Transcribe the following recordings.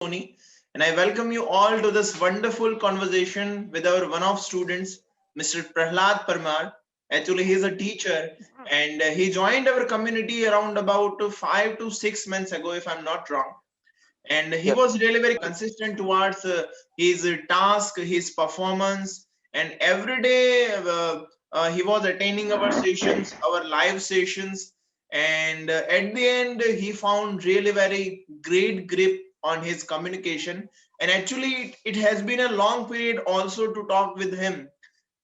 Sony, and I welcome you all to this wonderful conversation with our one of students, Mr. Prahlad Parmar. Actually, he is a teacher, and he joined our community around about 5 to 6 months ago, if I'm not wrong. And he Yes, was really very consistent towards his task, his performance, and every day he was attending our sessions, our live sessions, and at the end he found really very great grip on his communication. And actually it has been a long period also to talk with him,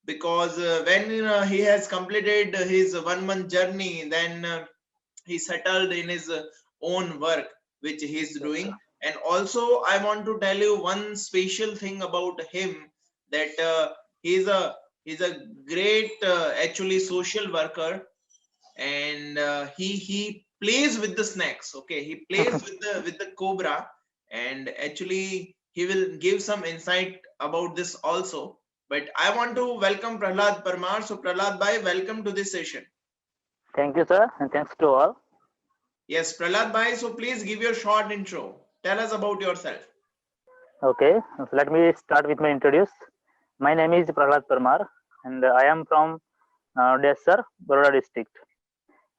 because when he has completed his 1 month journey, then he settled in his own work which he is yes, sir. doing. And also I want to tell you one special thing about him, that he's a he's a great actually social worker, and he plays with the snakes. Okay, he plays with the cobra, and actually he will give some insight about this also. But I want to welcome Prahlad Parmar. So Prahlad bhai, welcome to this session. Thank you, sir, and thanks to all. Yes, Prahlad bhai, so please give your short intro. Tell us about yourself. Okay, so let me start with my introduce. My name is Prahlad Parmar, and I am from Desar, Baroda district,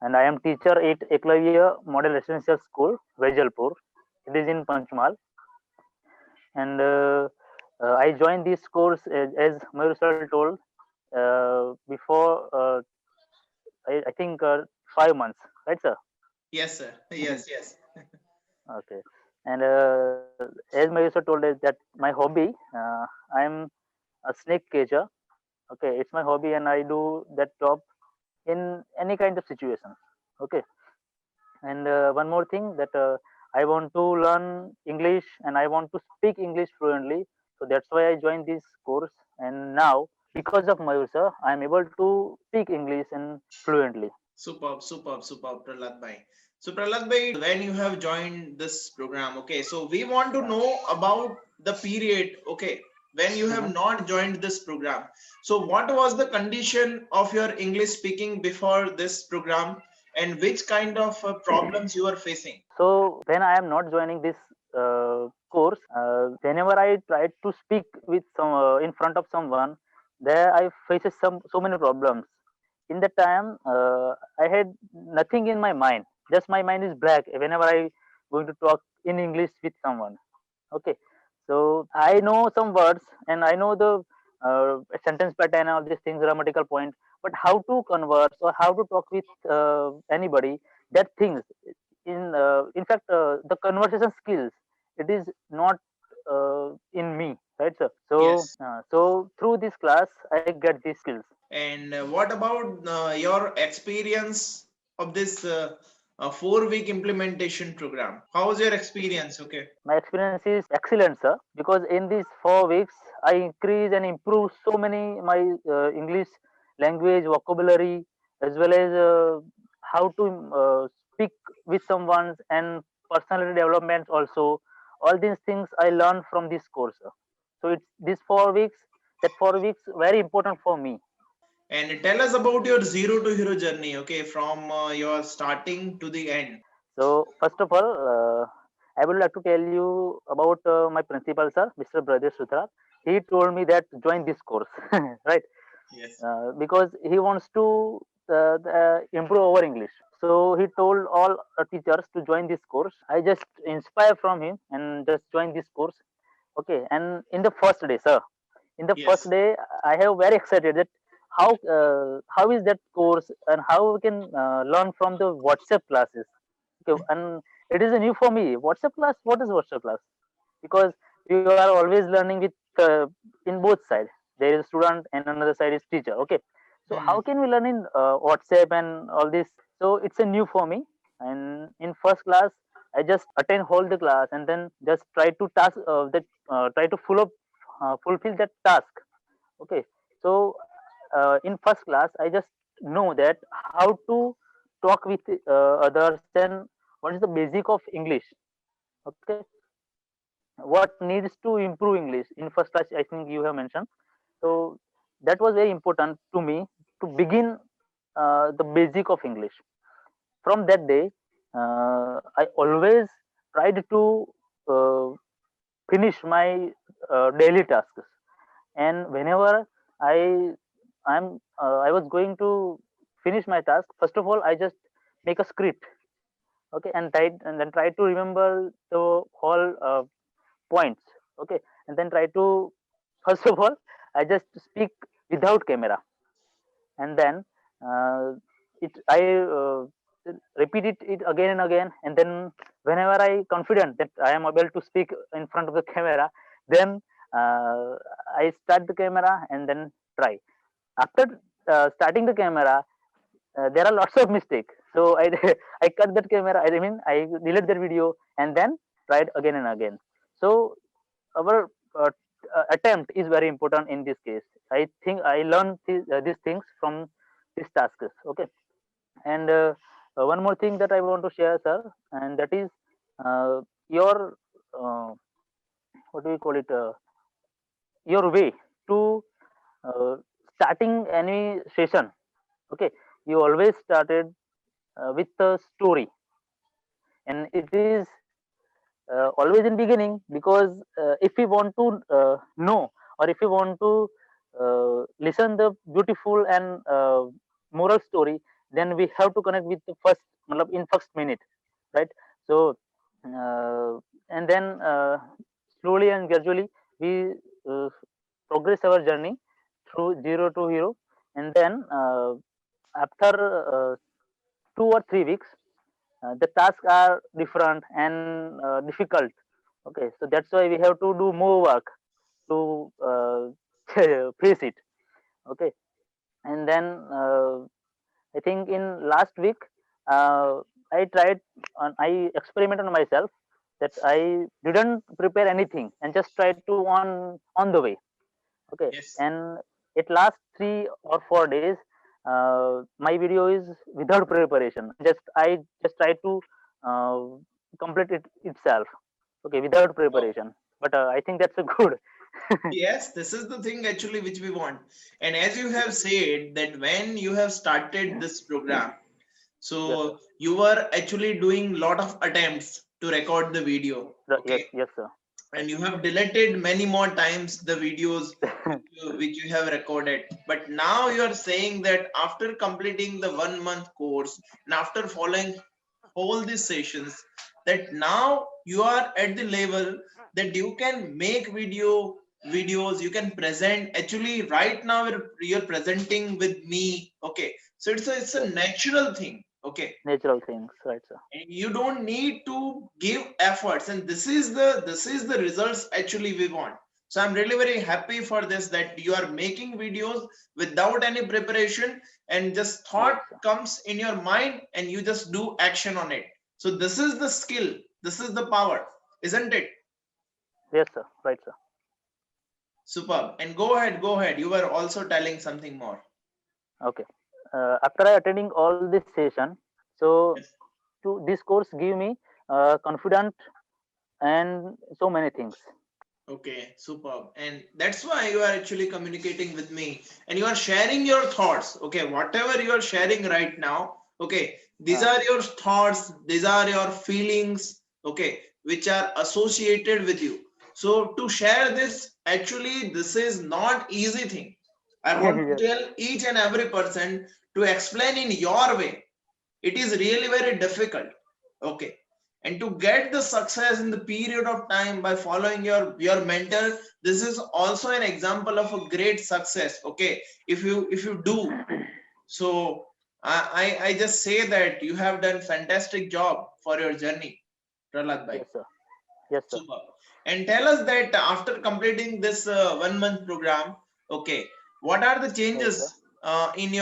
and I am teacher at Eklavya Model Residential School, Vejalpur. It is in Panchmal, and I joined this course as Mayur sir told before. I think 5 months, right, sir? Yes, sir. Yes, yes. Okay. And as Mayur sir told us that my hobby, I'm a snake cager. Okay, it's my hobby, and I do that job in any kind of situation. Okay, and one more thing that I want to learn English and I want to speak English fluently. So that's why I joined this course. And now, because of Mayur sir, I'm able to speak English and fluently. Superb, superb, superb, Prahlad bhai. So Prahlad bhai, when you have joined this program, okay, so we want to Yeah. know about the period, okay, when you have Mhm. not joined this program. So what was the condition of your English speaking before this program, and which kind of problems you are facing? So when I am not joining this course, whenever I try to speak with some in front of someone, there I faces some so many problems. In that time, I had nothing in my mind. Just my mind is black whenever I going to talk in English with someone. Okay, so I know some words and I know the sentence pattern and all these things, grammatical point. But how to converse or how to talk with anybody, that things in fact the conversation skills, it is not in me, right, sir? So Yes. so through this class I get these skills. And what about your experience of this 4 week implementation program? How was your experience? Okay. My experience is excellent, sir, because in these 4 weeks I increase and improve so many my English language vocabulary, as well as how to speak with someone, and personality development also. All these things I learned from this course, sir. So it's these 4 weeks, that 4 weeks very important for me. And tell us about your zero to hero journey, okay, from your starting to the end. So first of all, I would like to tell you about my principal, sir, Mr. Brajesh Sutra. He told me that join this course, right? Yes. Because he wants to improve our English. So he told all teachers to join this course. I just inspire from him and just join this course. Okay, and in the first day, sir, in the first Yes. day, I have very excited that how is that course and how we can learn from the WhatsApp classes. Okay, and it is a new for me. WhatsApp class, what is WhatsApp class? Because you are always learning with in both sides. There is a student and another side is teacher. Okay, so how Hmm. can we learn in WhatsApp and all this? So it's a new for me. And in first class, I just attend whole the class and then just try to task that try to fulfill that task. Okay, so in first class I just know that how to talk with others and what is the basic of English. Okay, what needs to improve English in first class, I think you have mentioned. So that was very important to me to begin the basic of English. From that day I always tried to uh, finish my daily tasks. And whenever I I was going to finish my task, first of all I just make a script, okay, and then try to remember the whole points, okay, and then try to first of all I just speak without camera, and then uh, I repeat it again and again, and then whenever I confident that I am able to speak in front of the camera, then uh, I start the camera and then try. After starting the camera, there are lots of mistakes, so I I cut that camera, I mean I delete that video and then try it again and again. So our attempt is very important in this case. I think I learned these things from these tasks, okay. And one more thing that I want to share, sir, and that is your uh, what do we call it, your way to uh, starting any session, okay. You always started with a story, and it is always in beginning, because if we want to know, or if we want to listen the beautiful and moral story, then we have to connect with the first, matlab, in first minute, right? So uh, and then slowly and gradually we uh, progress our journey through zero to hero, and then after 2 or 3 weeks, the tasks are different and difficult, okay. So that's why we have to do more work to face it, okay. And then I think in last week, uh, I tried I experimented on myself, that I didn't prepare anything and just tried to on the way, okay. Yes. And it lasts 3 or 4 days. My video is without preparation, just I just try to uh, complete it itself, okay, without Oh, preparation. But I think that's a good. yes, this is the thing actually which we want. And as you have said that when you have started this program, Yes, sir. so you were actually doing lot of attempts to record the video. Yes, Okay. yes, sir. And you have deleted many more times the videos which you have recorded, but now you are saying that after completing the 1 month course and after following all these sessions, that now you are at the level that you can make videos, you can present. Actually right now you're presenting with me, okay. So it's a Yes, sir. natural thing, okay. Natural things, right, sir. And you don't need to give efforts, and this is the results actually we want. So I'm really very happy for this, that you are making videos without any preparation, and just Yes, thought sir. comes in your mind and you just do action on it. So this is the skill, this is the power, isn't it? Yes, sir. Right, sir. Superb. And go ahead, you were also telling something more. Okay. After I attending all this session, so Yes. to this course give me confident and so many things. Okay, superb. And that's why you are actually communicating with me and you are sharing your thoughts. Okay, whatever you are sharing right now, okay, these Uh, are your thoughts, these are your feelings, okay, which are associated with you. So to share this, actually, this is not easy thing. I want to yes, tell each and every person to explain in your way. It is really very difficult, okay. And to get the success in the period of time by following your mentor, this is also an example of a great success, okay. If you do so, I just say that you have done fantastic job for your journey, Prahlad bhai. yes, sir. Yes, sir. Super. And tell us that after completing this 1 month program, okay, what are the Yes, sir. changes in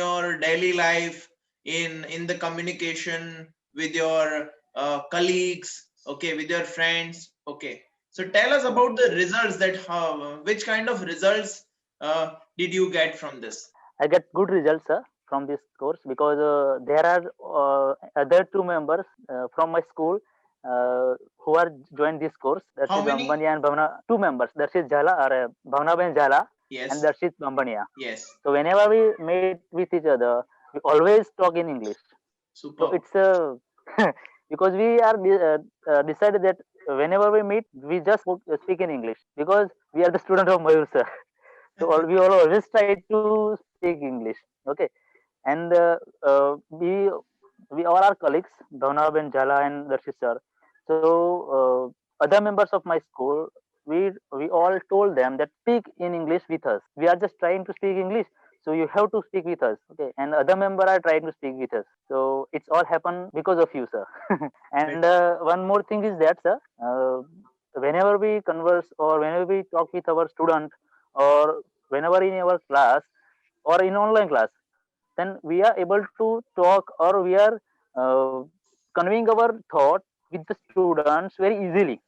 your daily life, in the communication with your colleagues, okay, with your friends, okay. So tell us about the Okay. results, that how, which kind of results did you get from this? I get good results, sir, from this course, because there are other two members from my school who are joined this course. How Darshit many? Bambania and Bhavna, two members, Darshit Jhala or Bhavna Ben Jhala and Yes, Darshit Bambania. yes, So whenever we meet with each other, we always talk in English. So superb. it's because we are decided that whenever we meet, we just speak in English because we are the student of Mayur sir. So we all always try to speak English. Okay, and we all are colleagues, Dhawnab and Jhala and Darshit sir. So other members of my school, we all told them that speak in English with us. We are just trying to speak English, so you have to speak with us. Okay, and other member are trying to speak with us. So it's all happened because of you, sir. And one more thing is that, sir, whenever we converse or whenever we talk with our student or whenever in our class or in online class, then we are able to talk or we are uh, conveying our thought with the students very easily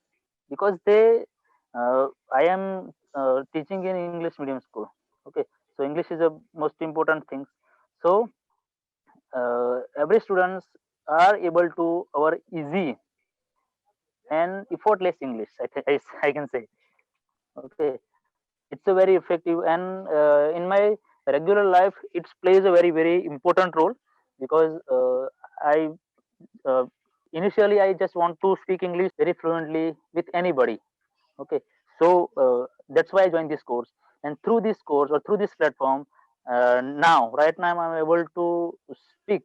because I am teaching in English medium school. Okay, so English is a most important thing. So every students are able to our easy and effortless English. I can say. Okay, it's a very effective and in my regular life it plays a very important role because I uh, initially I just want to speak English very fluently with anybody. Okay, so that's why I joined this course, and through this course or through this platform, now right now I'm able to speak.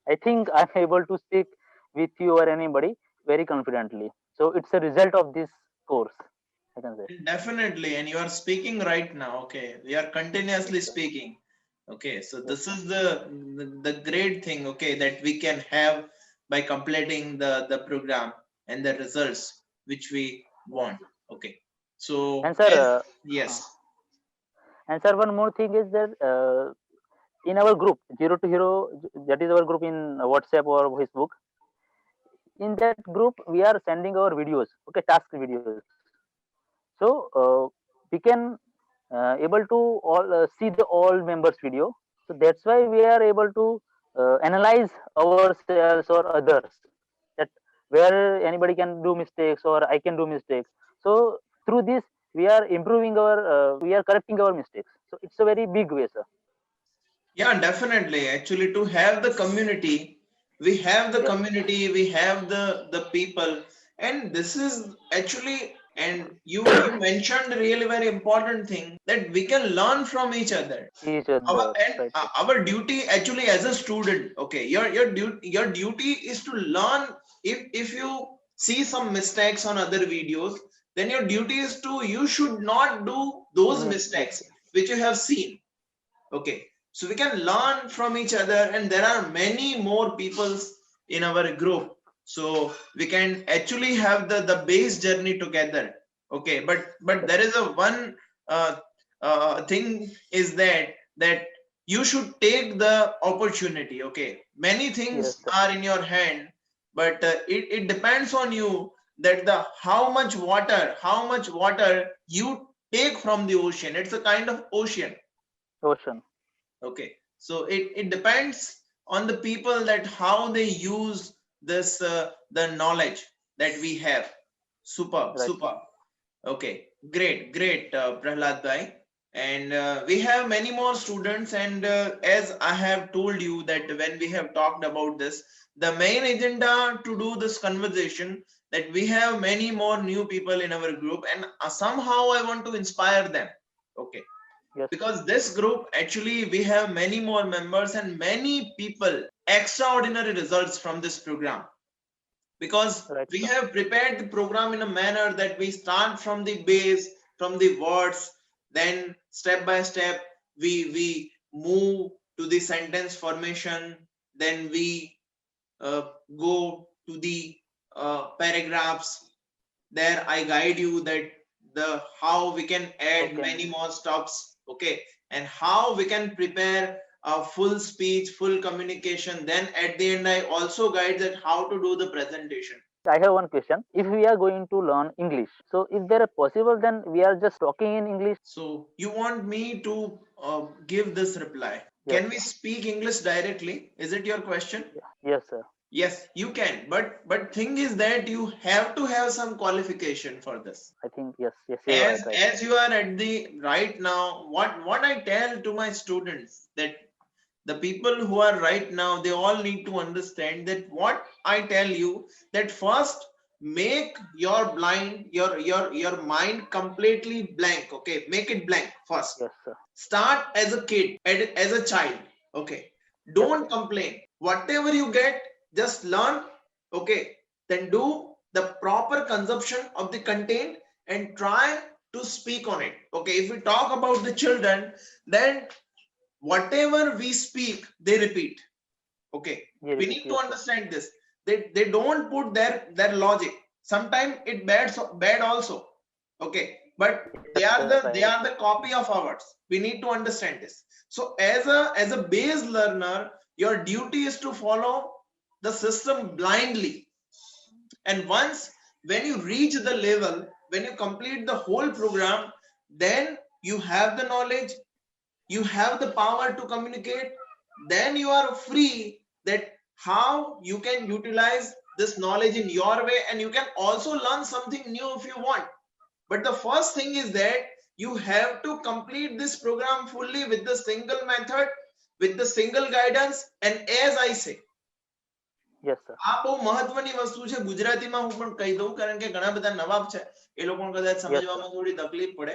I think I'm able to speak with you or anybody very confidently. So it's a result of this course, I can say. Definitely, and you are speaking right now. Okay, we are Yes, continuously sir. speaking. Okay, so Yes, this sir. is the great thing. Okay, that we can have by completing the program and the results which we Yes. want. Okay, so And sir, as uh, yes, and sir, one more thing is that in our group, Zero to Hero, that is our group in WhatsApp or Facebook. In that group, we are sending our videos, okay, task videos. So we can able to all see the all members video. So that's why we are able to analyze ourselves or others, that where anybody can do mistakes or I can do mistakes. So through this we are improving our we are correcting our mistakes. So it's a very big way, sir. yeah, definitely. Actually, to have the community, we have the Yes, community, we have the people, and this is actually. And you mentioned really very important thing that we can learn from each other. each our other, and right, right. our duty actually as a student, okay, your duty is to learn. If you see some mistakes on other videos, then your duty is to you should not do those Yes, mistakes which you have seen. Okay, so we can learn from each other, and there are many more peoples in our group, so we can actually have the base journey together. Okay, but yes, there is a one uh, thing is that you should take the opportunity. Okay, many yes, things sir. are in your hand, but it depends on you that the how much water you take from the ocean. It's a kind of ocean. Ocean, Okay, so it depends on the people that how they use this the knowledge that we have. Super, right, sir. super. Okay, great, Prahlad Bhai. And we have many more students. And as I have told you that when we have talked about this, the main agenda to do this conversation that we have many more new people in our group, and somehow I want to inspire them. Okay, Yes, sir. because this group actually we have many more members and many people extraordinary results from this program, because Right, we sir. have prepared the program in a manner that we start from the base, from the words, then step by step we move to the sentence formation, then we uh, go to the paragraphs. There I guide you that the how we can add Okay. many more stops. Okay, and how we can prepare a full speech, full communication. Then at the end I also guide that how to do the presentation. I have one question. If we are going to learn English, so is there a possible then we are just talking in English? So you want me to give this reply? Yes, Can we sir. speak English directly? Is it your question? Yeah. Yes, sir. Yes, you can, but thing is that you have to have some qualification for this. I think yes, yes, you're as right, right. as you are at the right now, what I tell to my students, that the people who are right now, they all need to understand that what I tell you, that first make your mind completely blank. Okay, make it blank first. Yes, sir. Start as a kid, as a child. Okay, don't complain. Whatever you get, just learn. Okay, then do the proper consumption of the content and try to speak on it. Okay, if we talk about the children, then whatever we speak, they repeat. Okay, Yeah, we repeat. need to Yes, sir. understand this. They don't put their logic. Sometimes it bad also. Okay, but Yes, sir, they right. are the copy of ours. We need to understand this. So as a base learner, your duty is to follow the system blindly. And once when you reach the level, when you complete the whole program, then you have the knowledge, you have the power to communicate, then you are free that how you can utilize this knowledge in your way, and you can also learn something new if you want. But the first thing is that you have to complete this program fully with the single method, with the single guidance. And as I say, Yes, sir. આ બહુ મહત્વની વસ્તુ છે. ગુજરાતીમાં હું પણ કહી દઉં, કારણ કે ઘણા બધા નવાબ છે, એ લોકોને કદાચ સમજવામાં થોડી તકલીફ પડે.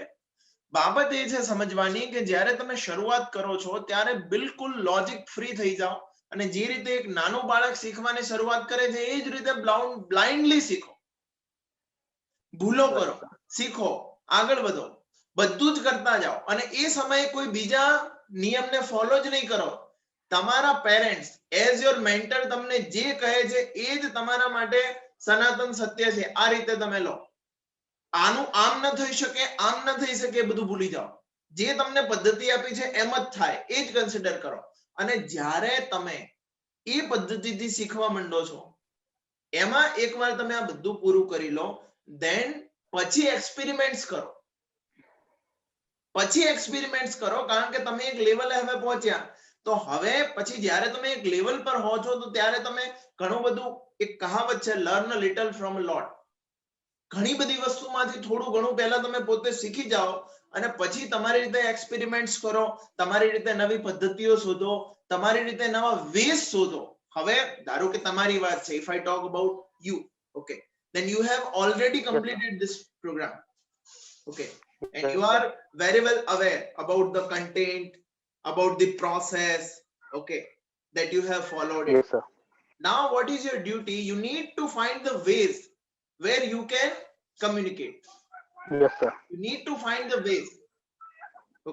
બાબત એ છે સમજવાની કે જ્યારે તમે શરૂઆત કરો છો ત્યારે બિલકુલ લોજિક ફ્રી થઈ જાઓ, અને જે રીતે એક નાનું બાળક શીખવાની શરૂઆત કરે છે એ જ રીતે બ્લાઇન્ડલી શીખો. ભૂલો કરો, શીખો, આગળ વધો, બધું જ કરતા જાઓ. અને એ સમયે કોઈ બીજા નિયમને ફોલો જ નહીં કરો. તમારા પેરેન્ટ્સ એઝ યોર મેન્ટર તમને જે કહે છે એ જ તમારા માટે સનાતન સત્ય છે. આ રીતે તમે લો. આનું આમ ન થઈ શકે, આમ ન થઈ શકે, બધું ભૂલી જાઓ. જે તમને પદ્ધતિ આપી છે એમ જ થાય, એ જ કન્સિડર કરો. અને જ્યારે તમે એ પદ્ધતિથી શીખવા માંડો છો, એમાં એકવાર તમે આ બધું પૂરું કરી લો, then પછી એક્સપેરિમેન્ટ્સ કરો. પછી એક્સપેરિમેન્ટ્સ કરો, કારણ કે તમે એક લેવલે હવે પહોંચ્યા. તો હવે પછી જ્યારે તમે એક લેવલ પર હો છો, તો ત્યારે તમે ઘણું બધું, એક કહાવત છે, learn a little from a lot. ઘણી બધી વસ્તુમાંથી થોડું ઘણું પહેલા તમે પોતે શીખી જાઓ, અને પછી તમારી રીતે એક્સપેરિમેન્ટ્સ કરો, તમારી રીતે નવી પદ્ધતિઓ શોધો, તમારી રીતે નવા વેઝ શોધો. હવે ધારો કે તમારી વાત છે, if I talk about you, okay, then you have already completed this program. Okay, and you are very well aware about the content, about the process, okay, that you have followed it. Yes, sir. Now what is your duty? You need to find the ways where you can communicate. Yes, sir. You need to find the ways.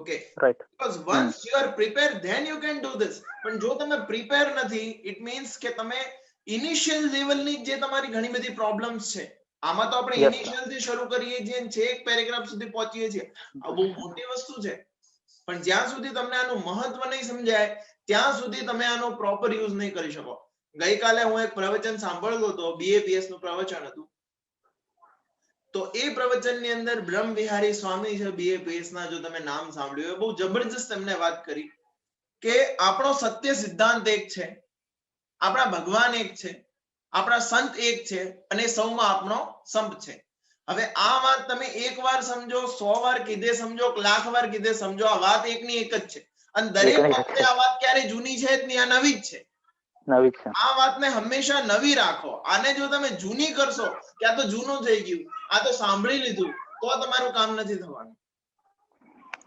Okay, Right. because once you are prepared, then you can do this. પણ જો તમે prepare નથી, it means કે તમે initial level ની જે તમારી ઘણી બધી problems છે, આમાં તો આપણે initial થી શરૂ કરીએ છીએ, છેક પેરેગ્રાફ સુધી પહોંચીએ છીએ. આ બહુ મોટી વસ્તુ છે. પણ જ્યાં સુધી તમને આનું મહત્વ નહીં સમજાય, ત્યાં સુધી તમે આનો પ્રોપર યુઝ નહીં કરી શકો. ગઈકાલે હું એક પ્રવચન સાંભળતો હતો, BAPS નું પ્રવચન હતું. તો એ પ્રવચનની અંદર બ્રહ્મ વિહારી સ્વામી છે, BAPS ના, જો તમે નામ સાંભળ્યું હોય, બહુ જબરજસ્ત એમને વાત કરી કે આપણો સત્ય સિદ્ધાંત એક છે, આપણા ભગવાન એક છે, આપણા સંત એક છે, અને સૌમાં આપણો સંપ છે. હવે આ વાત તમે એક વાર સમજો, 100 વાર કીધે સમજો, લાખ વાર કીધે સમજો, આ વાત એકની એક જ છે. અને દરેક વખતે આ વાત ક્યારે જૂની છે જ નહીં, આ નવી જ છે. આ વાતને હંમેશા નવી રાખો. આને જો તમે જૂની કરશો કે આ તો જૂનું થઈ ગયું, આ તો સાંભળી લીધું, તો તમારું કામ નથી થવાનું.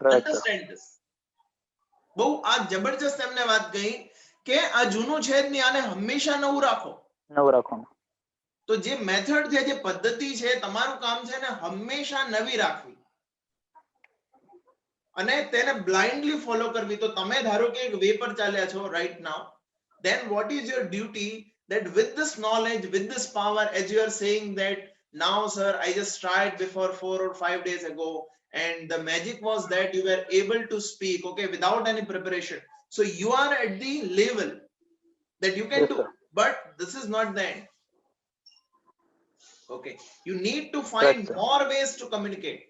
Understand this. બહુ આ જબરજસ્ત એમને વાત કહી કે આ જૂનું છે જ નહીં, આને હંમેશા નવું રાખો. નવું રાખવાનું. તો જે મેથડ છે, જે પદ્ધતિ છે, તમારું કામ છે ને હંમેશા નવી રાખવી અને તેને બ્લાઇન્ડલી ફોલો કરવી. તો તમે ધારો કે એક વે પર ચાલ્યા છો right now, then what is your duty that with this knowledge, with this power, as you are saying that now sir, I just tried before 4 or 5 days ago, and the magic was that you were able to speak, okay, without any preparation. So you are at the level that you can do, but this is not the end. Okay, you need to find more ways to communicate,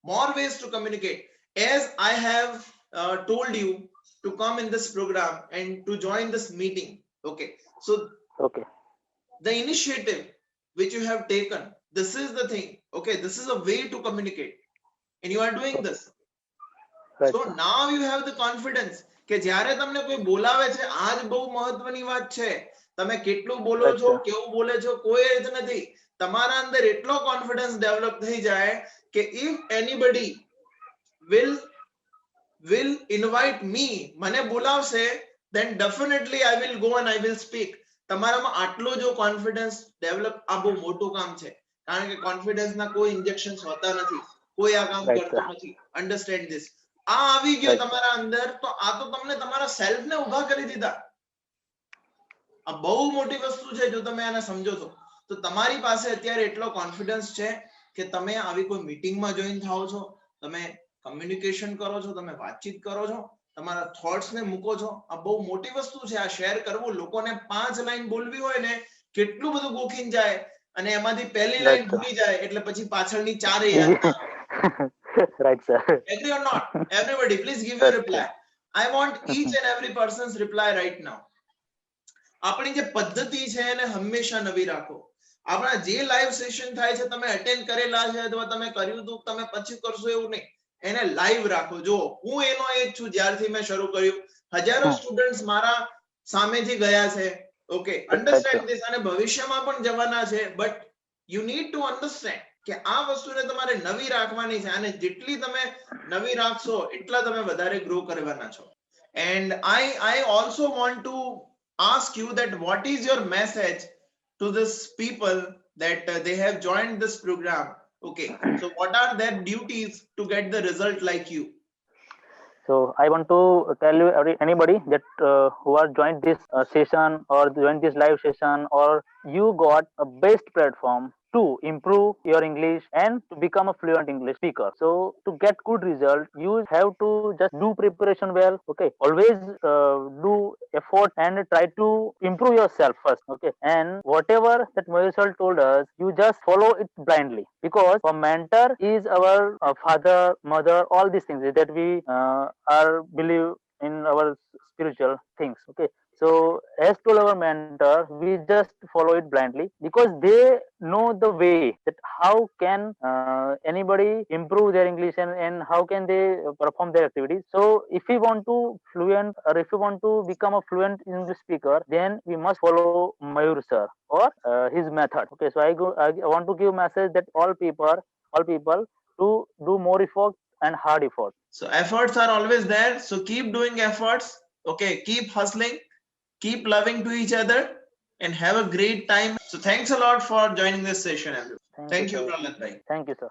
more ways to communicate. As I have told you to come in this program and to join this meeting. Okay, so the initiative which you have taken, this is the thing. Okay, this is a way to communicate, and you are doing this. So now you have the confidence કે જ્યારે તમને કોઈ બોલાવે છે, આજ બહુ મહત્વની વાત છે, તમે કેટલું બોલો છો, અચ્છા. કેવું બોલે છો, કોઈ રીત નથી. તમારા અંદર એટલો કોન્ફિડન્સ ડેવલપ થઈ જાય કે if anybody will invite me, મને બોલાવશે, then definitely I will go and I will speak. તમારામાં આટલો જો કોન્ફિડન્સ ડેવલપ, આ બહુ મોટું કામ છે, કારણ કે કોન્ફિડન્સ ના કોઈ ઇન્જેક્શન્સ હોતા નથી, કોઈ આ કામ Right, કરતું sir. નથી. Understand this. આ આવી ગયો Right, sir. તમારા અંદર, તો આ તો તમને તમારા સેલ્ફ ને ઉભા કરી દીધા. આ બહુ મોટી વસ્તુ છે જો તમે આને સમજો છો. તો તમારી પાસે અત્યારે એટલો કોન્ફિડન્સ છે કે તમે આવી કોઈ મીટિંગમાં જોઈન થાઓ છો, તમે કમ્યુનિકેશન કરો છો, તમે વાતચીત કરો છો, તમારા થોટ્સ ને મૂકો છો. આ બહુ મોટી વસ્તુ છે. આ શેર કરવું, લોકોને 5 લાઈન બોલવી હોય ને, કેટલું બધું ગોખીને જાય, અને એમાંથી પહેલી લાઈન Right, sir. ભૂલી જાય એટલે પછી પાછળની ચારે યાદ ના આવે. Right, sir. Agree or not? Everybody, please give your Right, reply. I want each and every person's reply right now. આપણી જે પદ્ધતિ છે એને હંમેશા નવી રાખો. આપણા જે લાઈવ સેશન થાય છે, તમે અટેન્ડ કરેલા છે અથવા તમે કર્યું હતું, તમે પછી કરશો એવું નહીં, એને લાઈવ રાખો. જો હું એનો એક છું, જ્યારથી મેં શરૂ કર્યું, હજારો સ્ટુડન્ટ્સ મારા સામેથી ગયા છે. Okay, understand this. અને ભવિષ્યમાં પણ જવાના છે, but you need to understand કે આ વસ્તુને તમારે નવી રાખવાની છે, અને જેટલી તમે નવી રાખશો એટલા તમે વધારે ગ્રો કરવાના છો. And I also want to ask you that what is your message to this people that they have joined this program. Okay, so what are their duties to get the result like you? So I want to tell you anybody that who are joined this session or joined this live session, or you got a best platform to improve your English and to become a fluent English speaker. So to get good result, you have to just do preparation well. Okay, always do effort and try to improve yourself first. Okay, and whatever that Mayur told us, you just follow it blindly, because a mentor is our father, mother, all these things that we are believe in our spiritual things. Okay, so as told our mentor, we just follow it blindly, because they know the way that how can anybody improve their English, and how can they perform their activities. So if we want to fluent, or if we want to become a fluent English speaker, then we must follow Mayur sir or his method. Okay, so I want to give message that all people to do more effort and hard effort. So efforts are always there, so keep doing efforts. Okay, keep hustling, keep loving to each other, and have a great time. So thanks a lot for joining this session, everyone. Thank you, sir. Prahlad bhai. Thank you, sir.